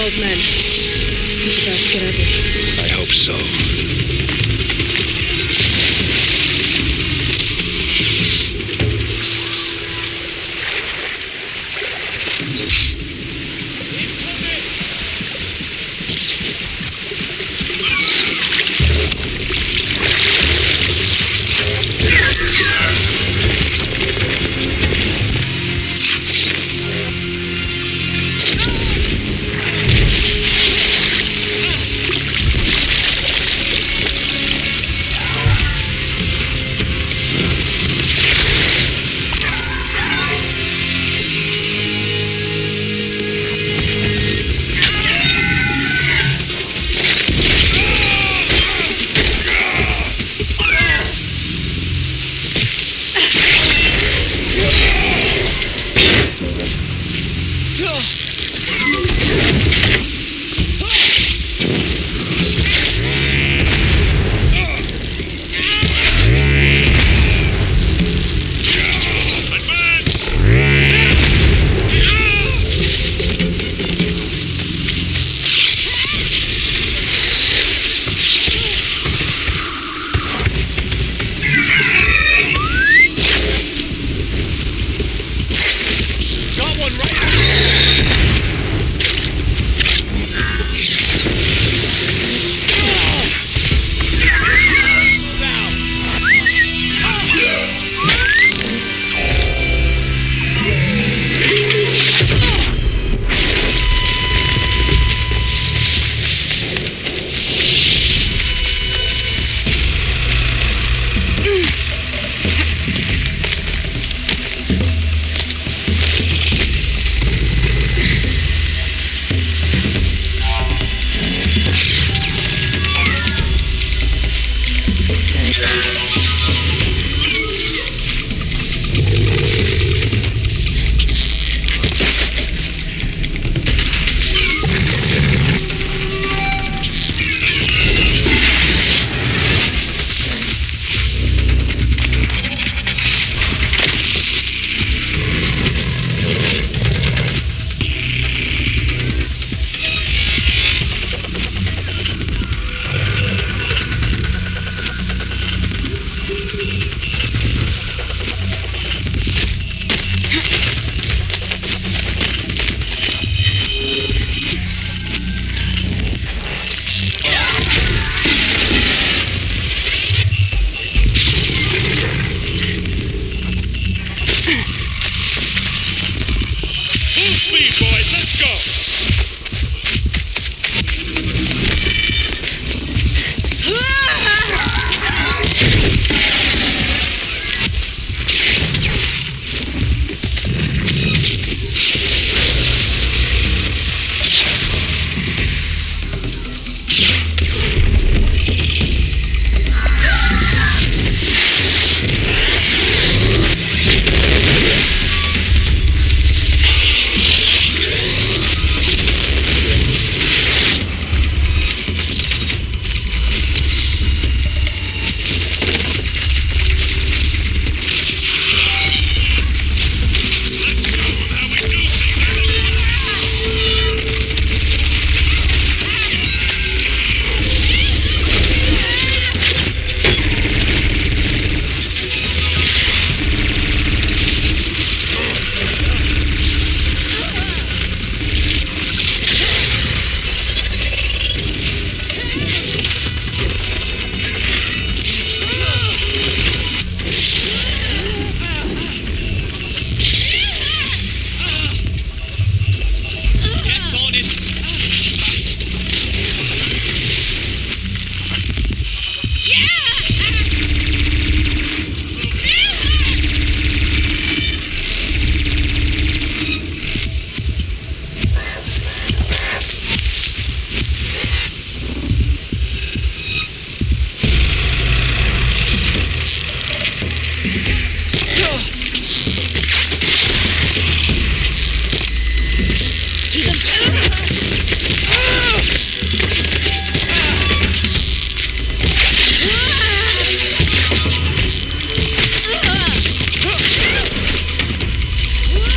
Dervahl's men. He's about to get ugly. I hope so.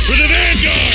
For the Vanguard!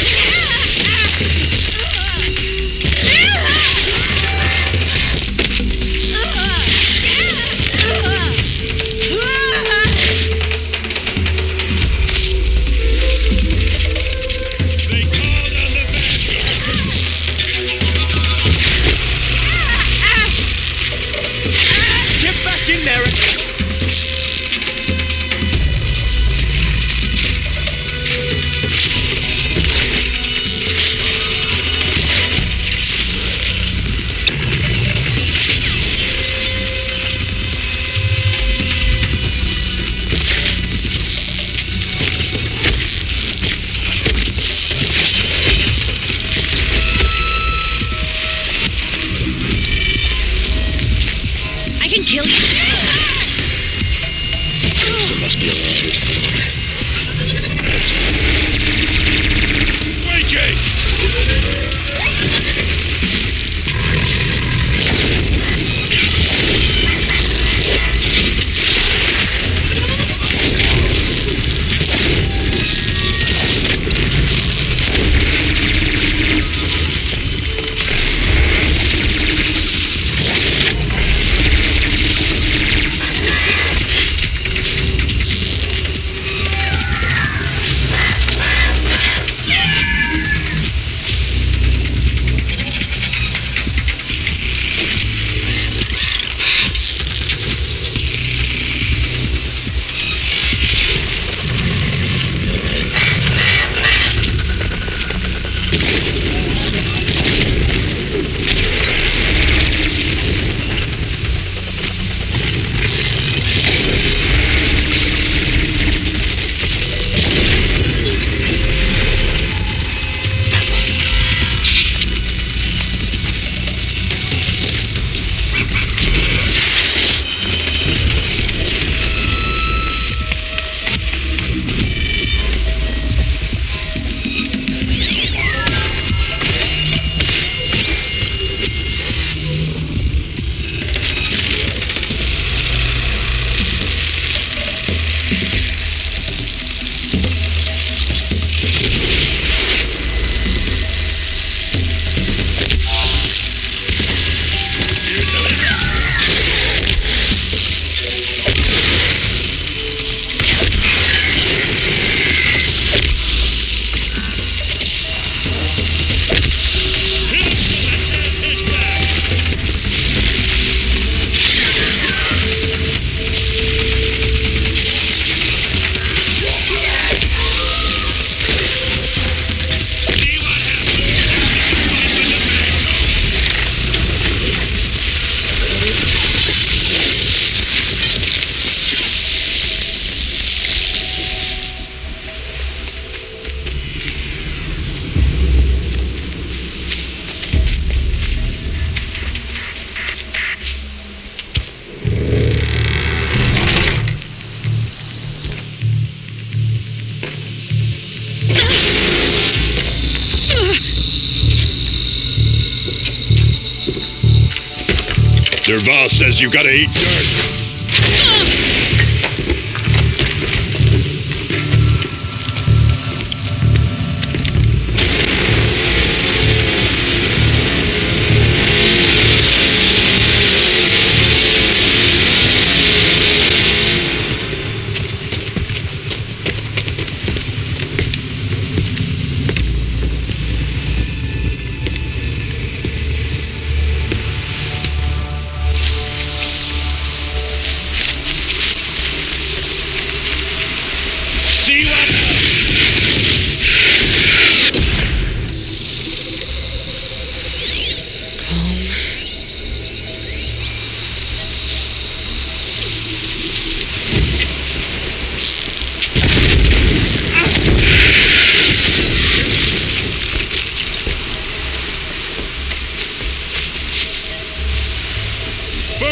Dervahl says you gotta eat dirt.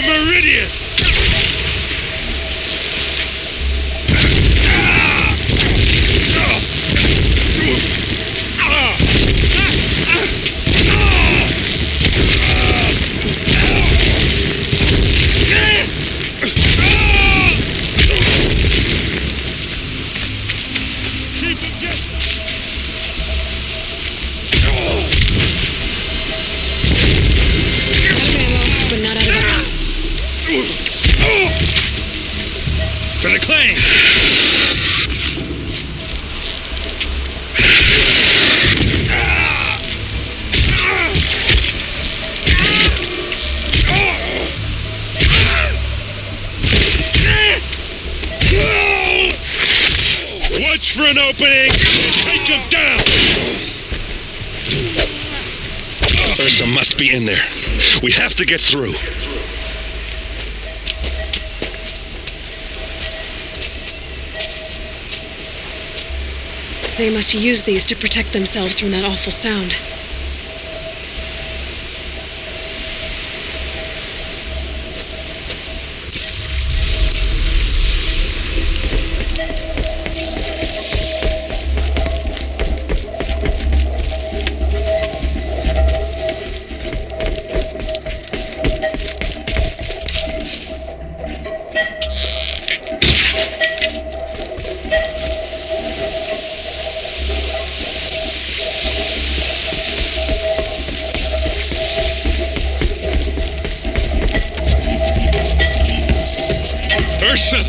Meridian! For the claim! Watch for an opening and take him down! Ersa must be in there. We have to get through. They must use these to protect themselves from that awful sound. Ersa!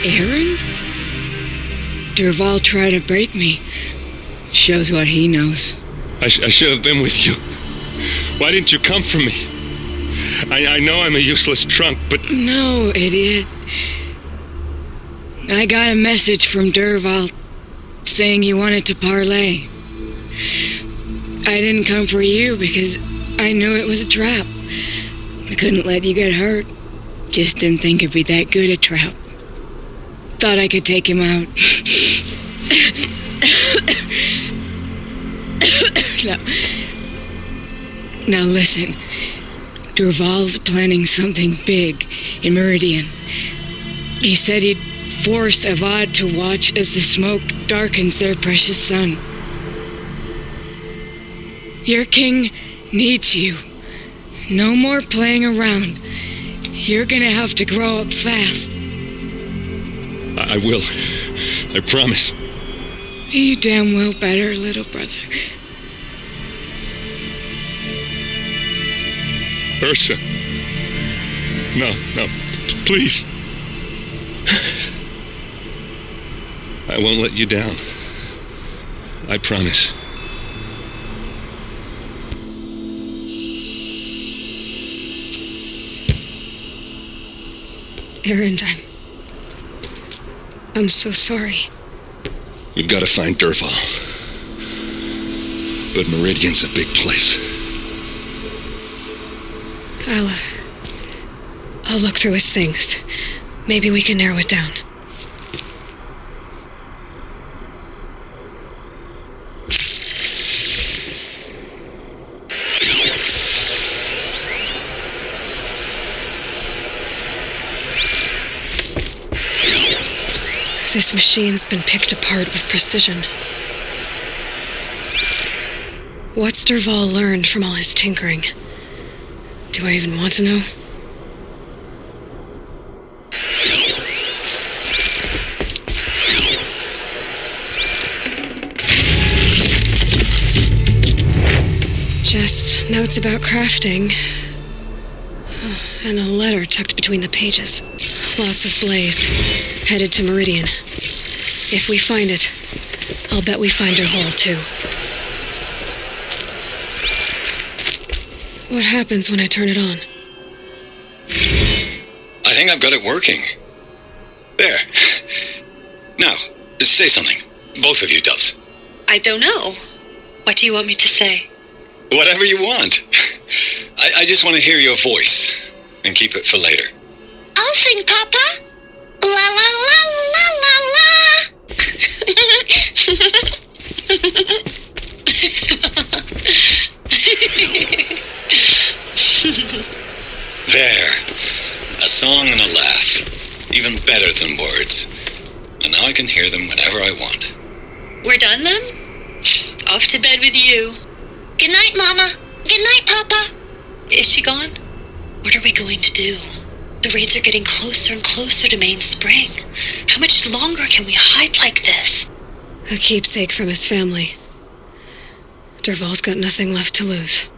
Erend? Dervahl tried to break me. Shows what he knows. I should have been with you. Why didn't you come for me? I know I'm a useless trunk, but... No, idiot. I got a message from Dervahl saying he wanted to parlay. I didn't come for you because I knew it was a trap. I couldn't let you get hurt. Just didn't think it'd be that good a trap. Thought I could take him out. Now listen. Dervahl's planning something big in Meridian. He said he'd force Avad to watch as the smoke darkens their precious sun. Your king needs you. No more playing around. You're gonna have to grow up fast. I will. I promise. You damn well better, little brother. Ersa. No, please. I won't let you down. I promise. Erend, I'm so sorry. We've got to find Dervahl. But Meridian's a big place. I'll look through his things. Maybe we can narrow it down. This machine's been picked apart with precision. What's Dervahl learned from all his tinkering? Do I even want to know? Just notes about crafting. And a letter tucked between the pages. Lots of blaze. Headed to Meridian. If we find it, I'll bet we find Dervahl too. What happens when I turn it on? I think I've got it working. There. Now, say something. Both of you, doves. I don't know. What do you want me to say? Whatever you want. I just want to hear your voice. And keep it for later. I'll sing, Papa. La la la la la la. There. A song and a laugh. Even better than words. And now I can hear them whenever I want. We're done then? Off to bed with you. Good night, Mama. Good night, Papa. Is she gone? What are we going to do? The raids are getting closer and closer to Main Spring. How much longer can we hide like this? A keepsake from his family. Dervahl's got nothing left to lose.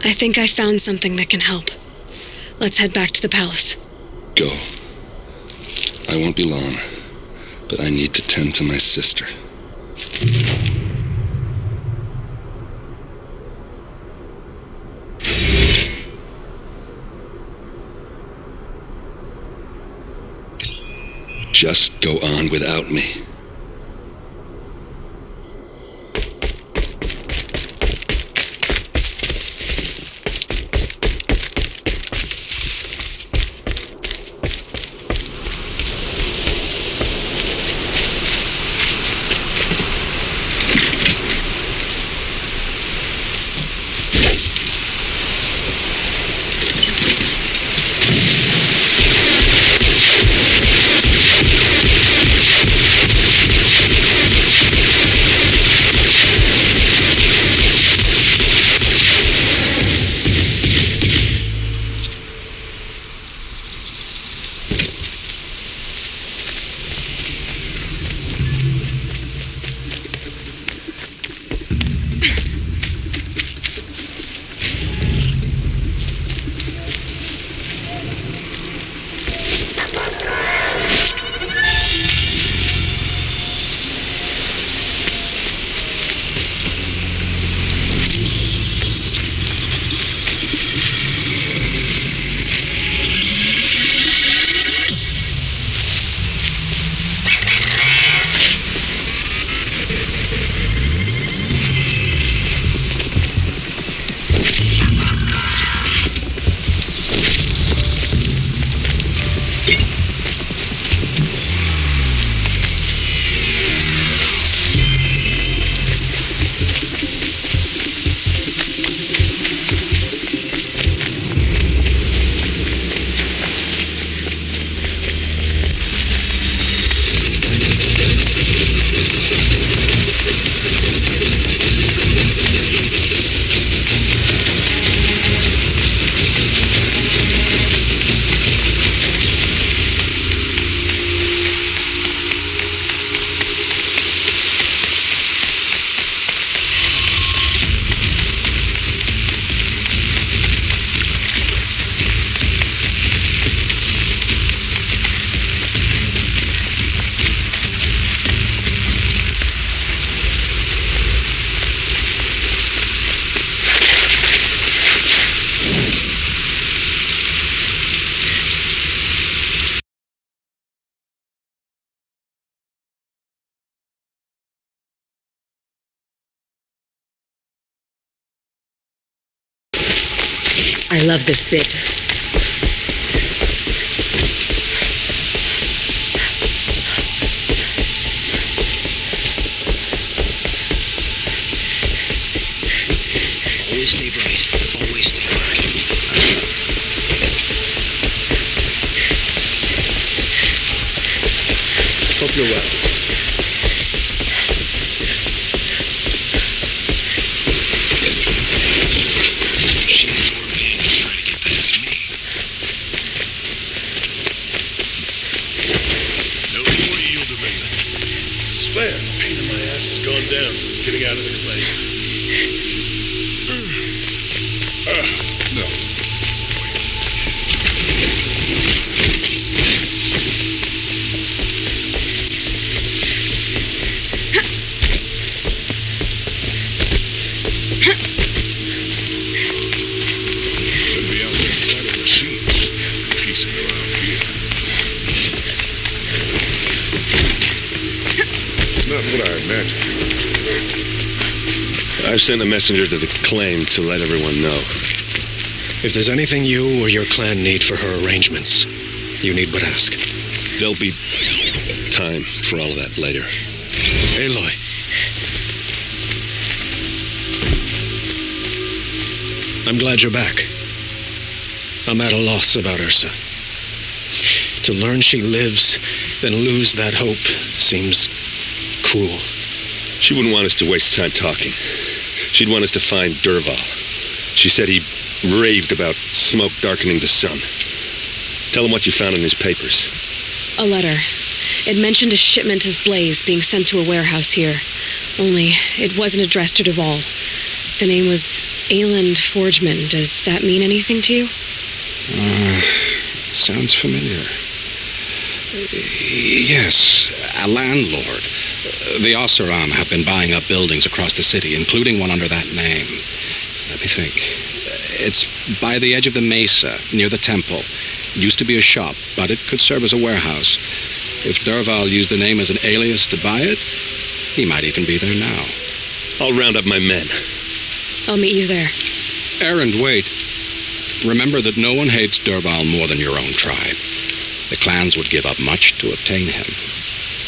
I think I found something that can help. Let's head back to the palace. Go. I won't be long, but I need to tend to my sister. Just go on without me. I love this bit. Always stay bright. Always stay bright. Hope you're well. She's more man is trying to get past me. No more yield to me. I swear, the pain in my ass has gone down since getting out of the clay. No. Could be out there planting machines, piecing around here. It's not what I imagined. I've sent a messenger to the claim to let everyone know. If there's anything you or your clan need for her arrangements, you need but ask. There'll be time for all of that later. Aloy. I'm glad you're back. I'm at a loss about Ersa. To learn she lives, then lose that hope seems cruel. She wouldn't want us to waste time talking. She'd want us to find Dervahl. She said he raved about smoke darkening the sun. Tell him what you found in his papers. A letter. It mentioned a shipment of blaze being sent to a warehouse here. Only, it wasn't addressed to Dervahl. The name was Erend Forgeman. Does that mean anything to you? Sounds familiar. Yes, a landlord. The Oseram have been buying up buildings across the city, including one under that name. Let me think. It's by the edge of the mesa, near the temple. It used to be a shop, but it could serve as a warehouse. If Dervahl used the name as an alias to buy it, he might even be there now. I'll round up my men. I'll meet you there. Erend, wait. Remember that no one hates Dervahl more than your own tribe. The clans would give up much to obtain him.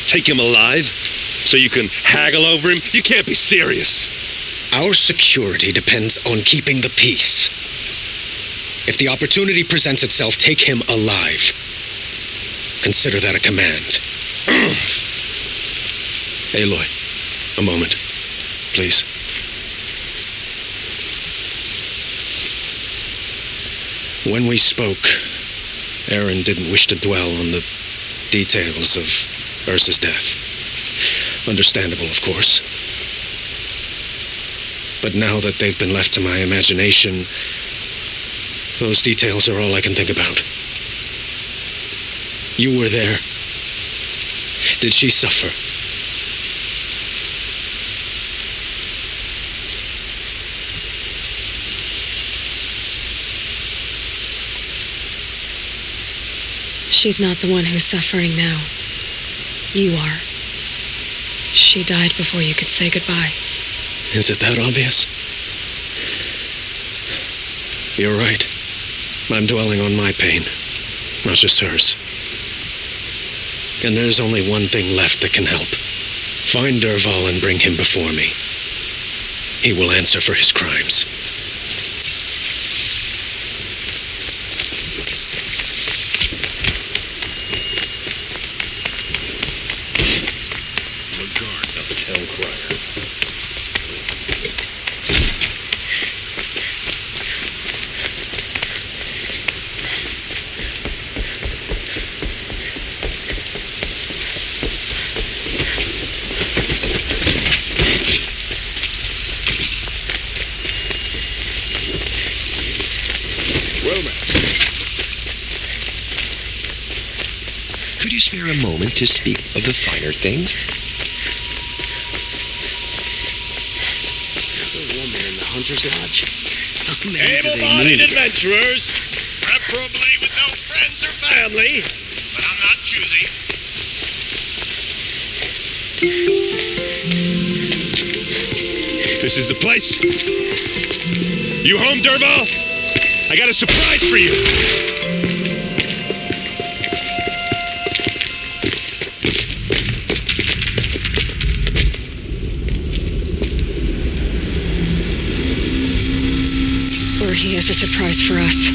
Take him alive? So you can haggle over him? You can't be serious. Our security depends on keeping the peace. If the opportunity presents itself, take him alive. Consider that a command. Aloy, a moment, please. When we spoke, Erend didn't wish to dwell on the details of Ersa's death. Understandable, of course. But now that they've been left to my imagination, those details are all I can think about. You were there. Did she suffer? She's not the one who's suffering now. You are. She died before you could say goodbye. Is it that obvious? You're right. I'm dwelling on my pain, not just hers. And there's only one thing left that can help. Find Dervahl and bring him before me. He will answer for his crimes. Could you spare a moment to speak of the finer things? The woman in the hunter's lodge. Able-bodied adventurers, preferably with no friends or family, but I'm not choosy. This is the place. You home, Dervahl? I got a surprise for you. Or he has a surprise for us.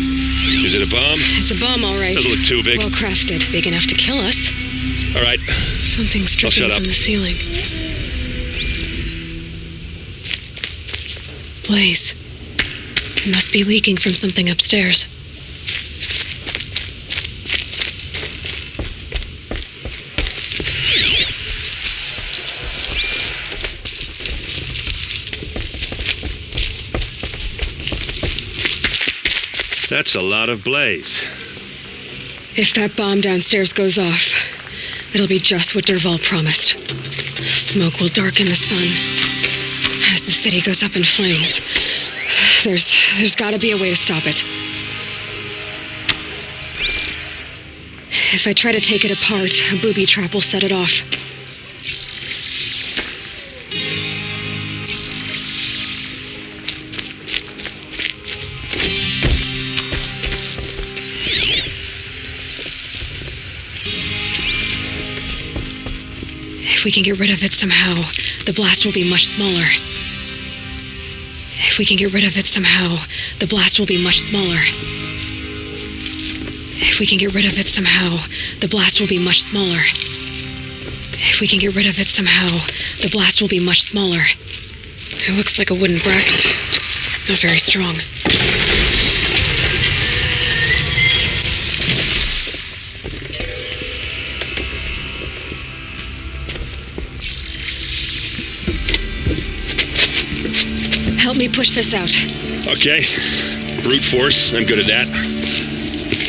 Is it a bomb? It's a bomb, all right. Doesn't look too big. Well crafted, big enough to kill us. All right. Something's dripping shut up. from the ceiling. Blaze. It must be leaking from something upstairs. That's a lot of blaze. If that bomb downstairs goes off, it'll be just what Dervahl promised. Smoke will darken the sun as the city goes up in flames. There's gotta be a way to stop it. If I try to take it apart, a booby trap will set it off. If we can get rid of it somehow, the blast will be much smaller. If we can get rid of it somehow, the blast will be much smaller. If we can get rid of it somehow, the blast will be much smaller. If we can get rid of it somehow, the blast will be much smaller. It looks like a wooden bracket. Not very strong. Help me push this out. Okay. Brute force, I'm good at that.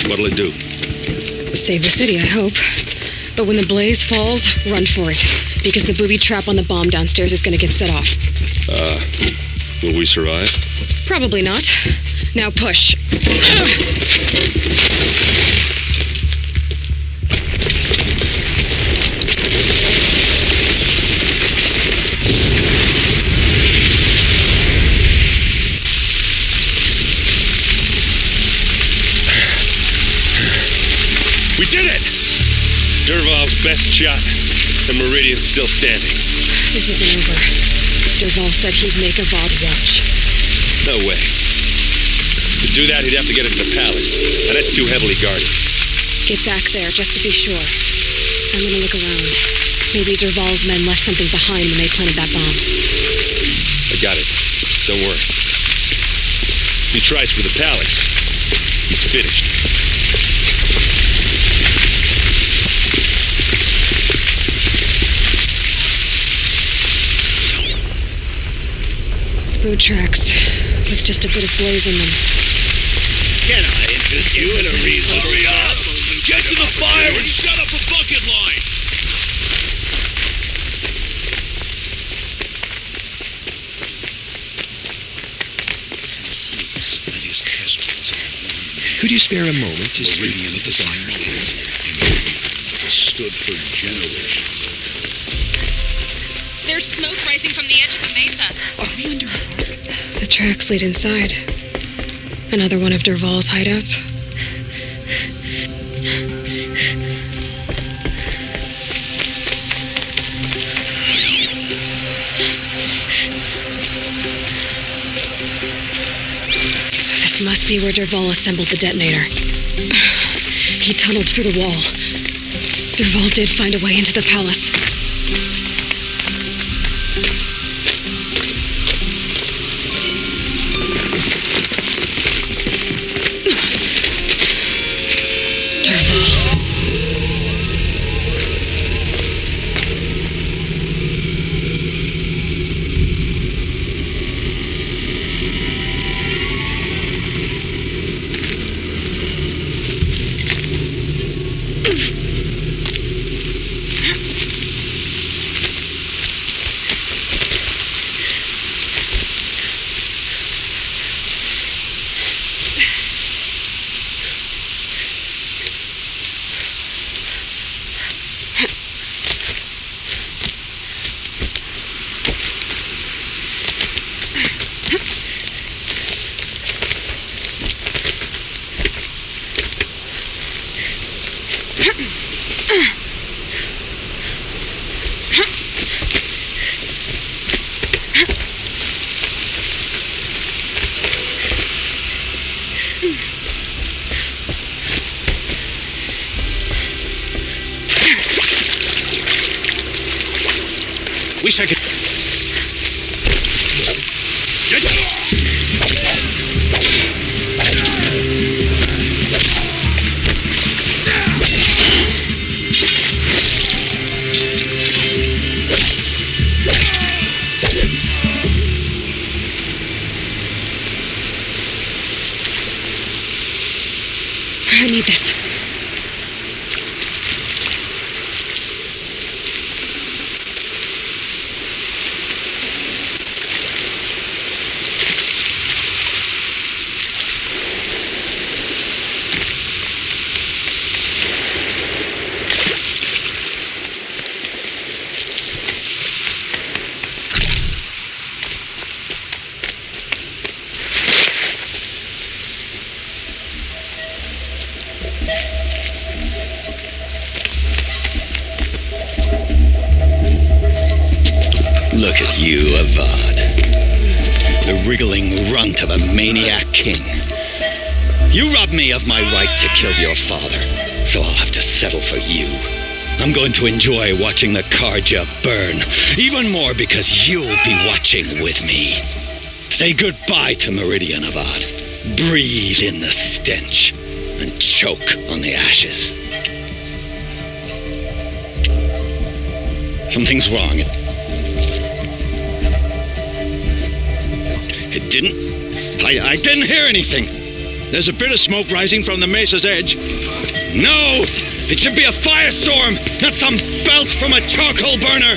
What'll it do? Save the city, I hope. But when the blaze falls, run for it. Because the booby trap on the bomb downstairs is gonna get set off. Will we survive? Probably not. Now push. We did it! Dervahl's best shot. The Meridian's still standing. This isn't over. Dervahl said he'd make Avad watch. No way. To do that, he'd have to get into the palace, and that's too heavily guarded. Get back there, just to be sure. I'm gonna look around. Maybe Dervahl's men left something behind when they planted that bomb. I got it. Don't worry. If he tries for the palace, he's finished. Boot tracks, with just a bit of blaze in them. Can I interest you in a reason? Hurry up! Get to the fire and set up a bucket line! Could you spare a moment to speak of the fire? Stood for generations. There's smoke rising from the edge of the mesa. Are we under attack? The tracks lead inside. Another one of Dervahl's hideouts. This must be where Dervahl assembled the detonator. He tunneled through the wall. Dervahl did find a way into the palace. Wish I could... I need this. Look at you, Avad. The wriggling runt of a maniac king. You robbed me of my right to kill your father, so I'll have to settle for you. I'm going to enjoy watching the Carja burn, even more because you'll be watching with me. Say goodbye to Meridian, Avad. Breathe in the stench and choke on the ashes. Something's wrong. I didn't hear anything. There's a bit of smoke rising from the mesa's edge. No! It should be a firestorm, not some belch from a charcoal burner!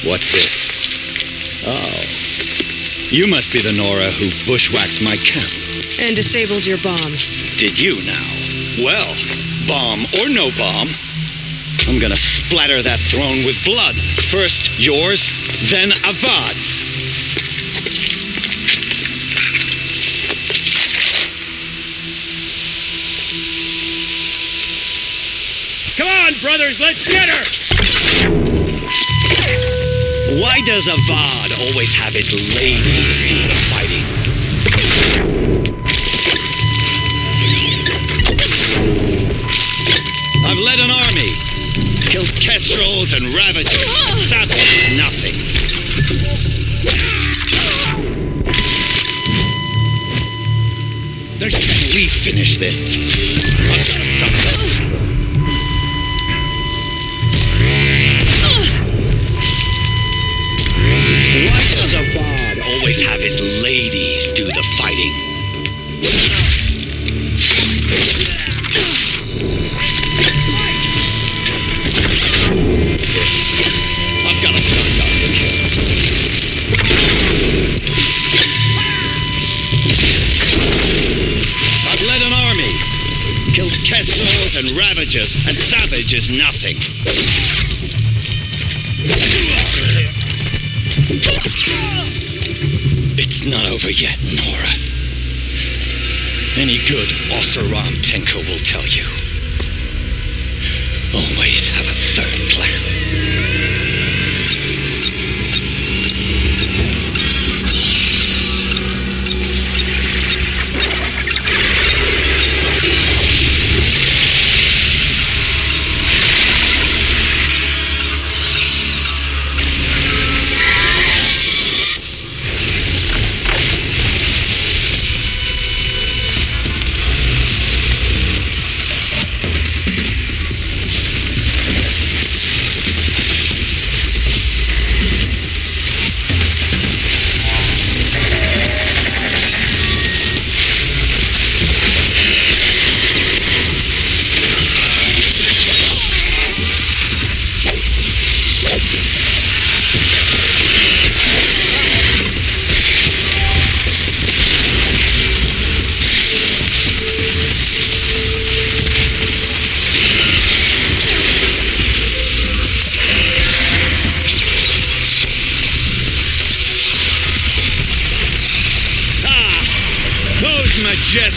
What's this? Oh. You must be the Nora who bushwhacked my camp. And disabled your bomb. Did you now? Well, bomb or no bomb, I'm gonna splatter that throne with blood. First yours, then Avad's. Come on, brothers, let's get her! Why does Avad always have his ladies do the fighting? I've led an army, killed kestrels and ravagers, savaged nothing. Can we finish this? I've got something. Why does Avad always have his ladies do the fighting? I've got a son to kill. I've led an army, killed kestrels and ravagers, and savage is nothing. It's not over yet, Nora. Any good Oseram tinker will tell you. Always have a third plan.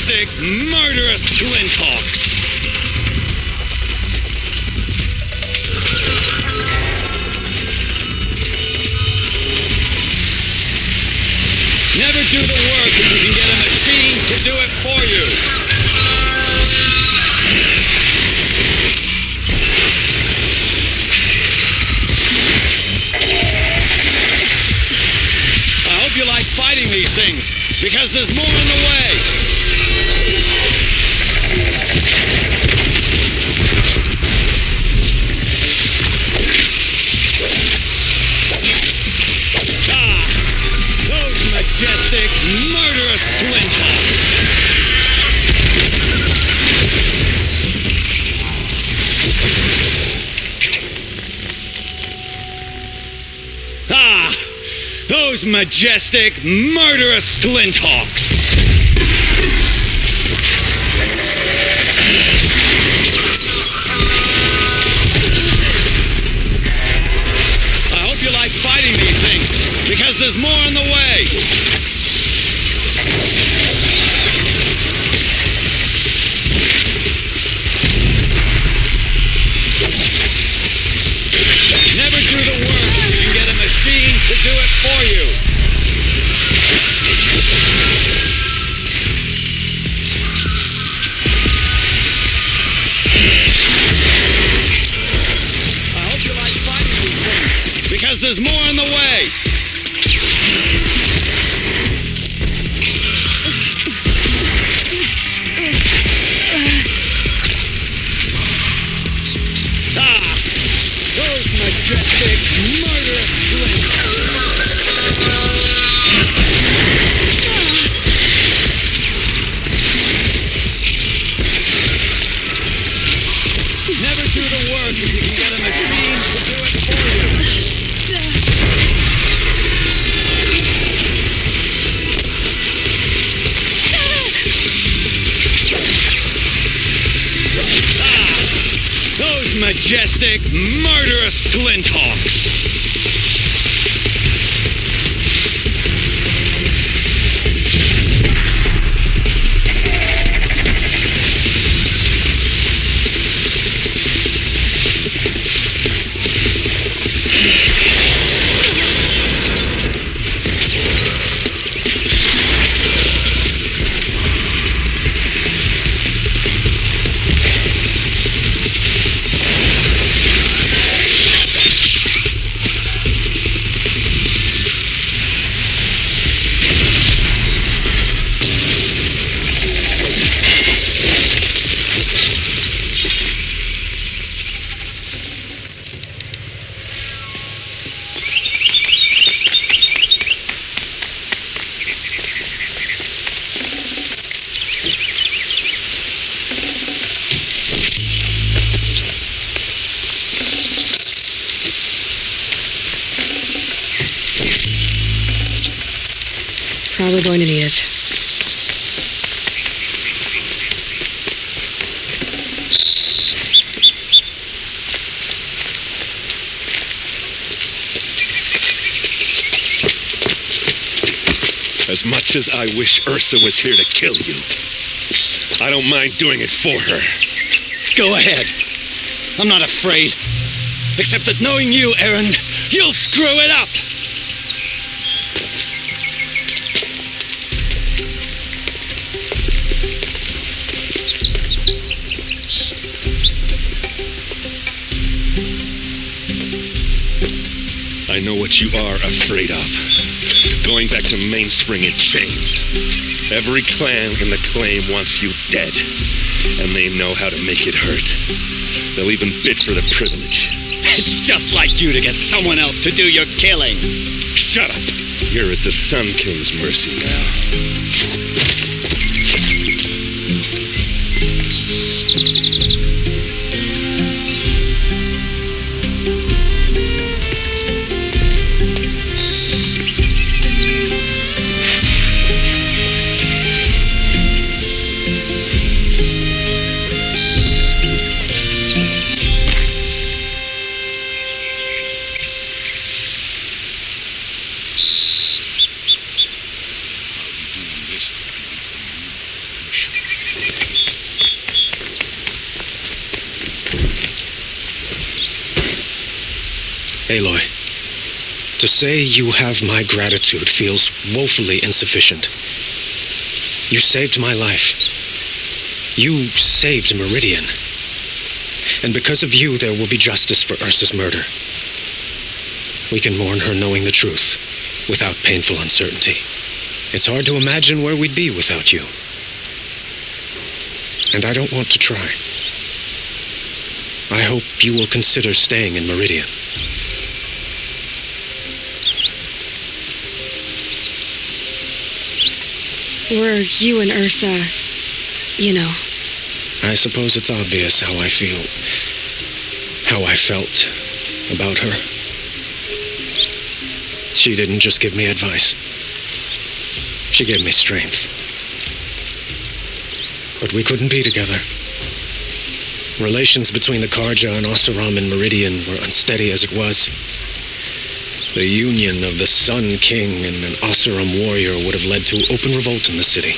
majestic, murderous flinthawks! Never do the work if you can get a machine to do it for you. I hope you like fighting these things, because there's more on the way. Majestic, murderous flinthawks! Ah! Those majestic, murderous flinthawks! I hope you like fighting these things, because there's more on the way! Never do the work if you can get a machine to do it for you. I hope you like fighting these things, because there's more on the way. Majestic, murderous Never do the work if you can get a machine to do it for you. Those majestic, murderous flinthawks! Probably going to need it. As much as I wish Ersa was here to kill you, I don't mind doing it for her. Go ahead. I'm not afraid. Except that knowing you, Erend, you'll screw it up! I know what you are afraid of. Going back to Mainspring in chains. Every clan in the claim wants you dead, and they know how to make it hurt. They'll even bid for the privilege. It's just like you to get someone else to do your killing. Shut up! You're at the Sun King's mercy now. This time, Aloy, to say you have my gratitude feels woefully insufficient. You saved my life. You saved Meridian. And because of you, there will be justice for Ersa's murder. We can mourn her knowing the truth, without painful uncertainty. It's hard to imagine where we'd be without you. And I don't want to try. I hope you will consider staying in Meridian. Were you and Ersa, you know? I suppose it's obvious how I feel, how I felt about her. She didn't just give me advice. She gave me strength. But we couldn't be together. Relations between the Carja and Oseram and Meridian were unsteady as it was. The union of the Sun King and an Oseram warrior would have led to open revolt in the city.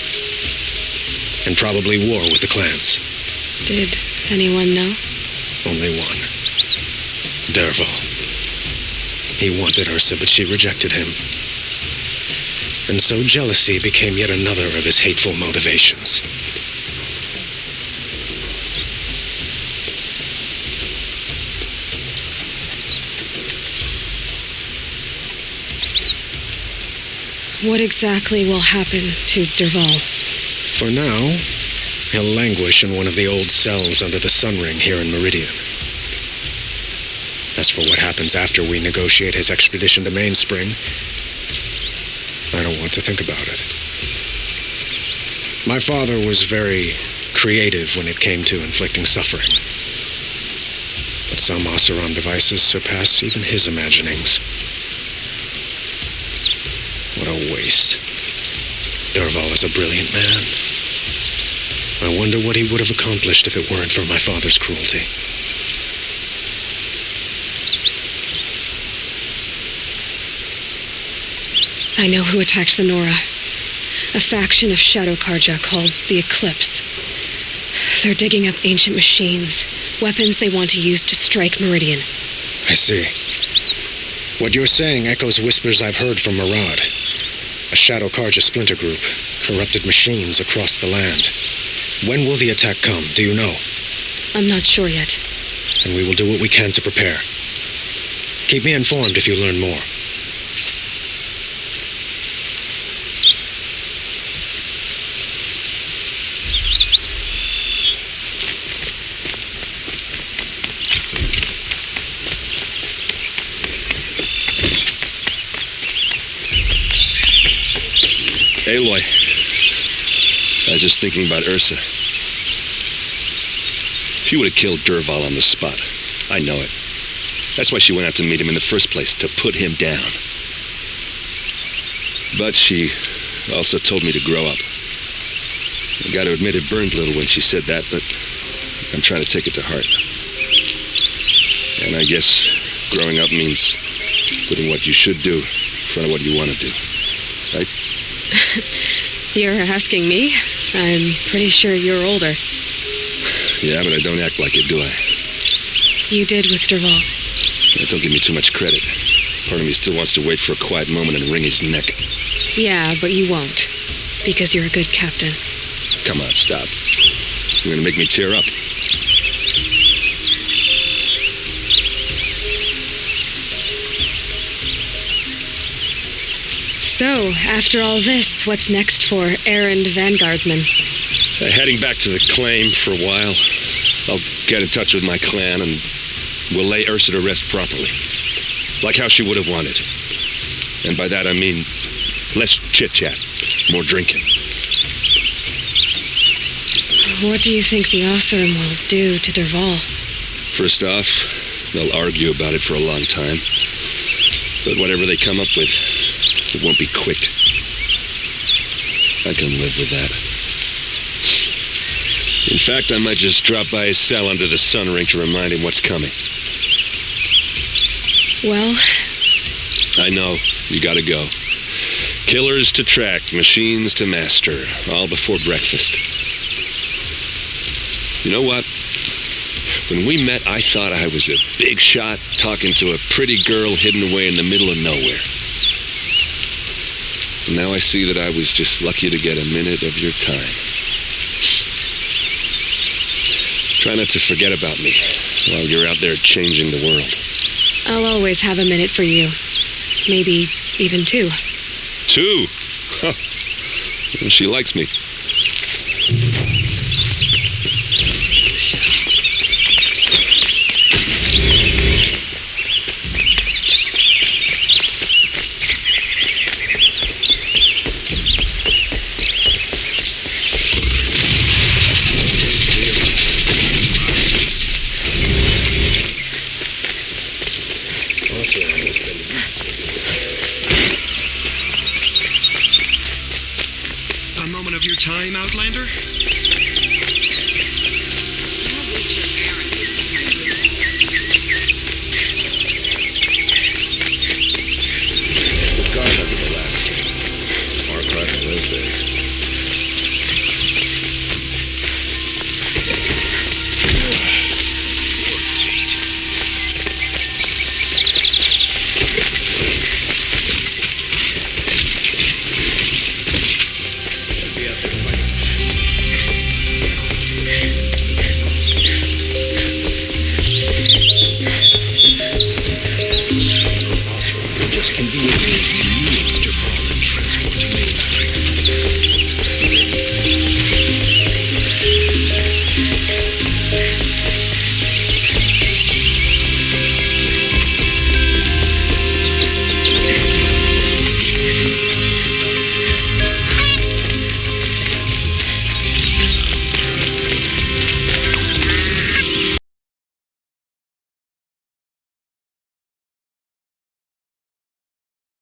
And probably war with the clans. Did anyone know? Only one. Dervahl. He wanted Ersa, but she rejected him. And so jealousy became yet another of his hateful motivations. What exactly will happen to Dervahl? For now, he'll languish in one of the old cells under the Sun Ring here in Meridian. As for what happens after we negotiate his extradition to Mainspring, I don't want to think about it. My father was very creative when it came to inflicting suffering. But some Oseram devices surpass even his imaginings. What a waste. Dervahl is a brilliant man. I wonder what he would have accomplished if it weren't for my father's cruelty. I know who attacked the Nora. A faction of Shadow Carja called the Eclipse. They're digging up ancient machines, weapons they want to use to strike Meridian. I see. What you're saying echoes whispers I've heard from Murad. A Shadow Carja splinter group, corrupted machines across the land. When will the attack come, do you know? I'm not sure yet. And we will do what we can to prepare. Keep me informed if you learn more. Aloy, I was just thinking about Ersa. She would have killed Dervahl on the spot. I know it. That's why she went out to meet him in the first place, to put him down. But she also told me to grow up. I gotta admit it burned a little when she said that, but I'm trying to take it to heart. And I guess growing up means putting what you should do in front of what you want to do. Right? You're asking me? I'm pretty sure you're older. Yeah, but I don't act like it, do I? You did with Dervahl. Yeah, don't give me too much credit. Part of me still wants to wait for a quiet moment and wring his neck. Yeah, but you won't. Because you're a good captain. Come on, stop. You're gonna make me tear up. So, after all this, what's next for Erend Vanguardsman? Heading back to the claim for a while. I'll get in touch with my clan and we'll lay Ersa to rest properly. Like how she would have wanted. And by that I mean less chit-chat, more drinking. What do you think the Oseram will do to Dervahl? First off, they'll argue about it for a long time. But whatever they come up with, it won't be quick. I can live with that. In fact, I might just drop by his cell under the Sun Ring to remind him what's coming. Well? I know. You gotta go. Killers to track, machines to master, all before breakfast. You know what? When we met, I thought I was a big shot talking to a pretty girl hidden away in the middle of nowhere. And now I see that I was just lucky to get a minute of your time. Try not to forget about me while you're out there changing the world. I'll always have a minute for you. Maybe even 2. 2? Huh. Well, she likes me. A moment of your time, Outlander?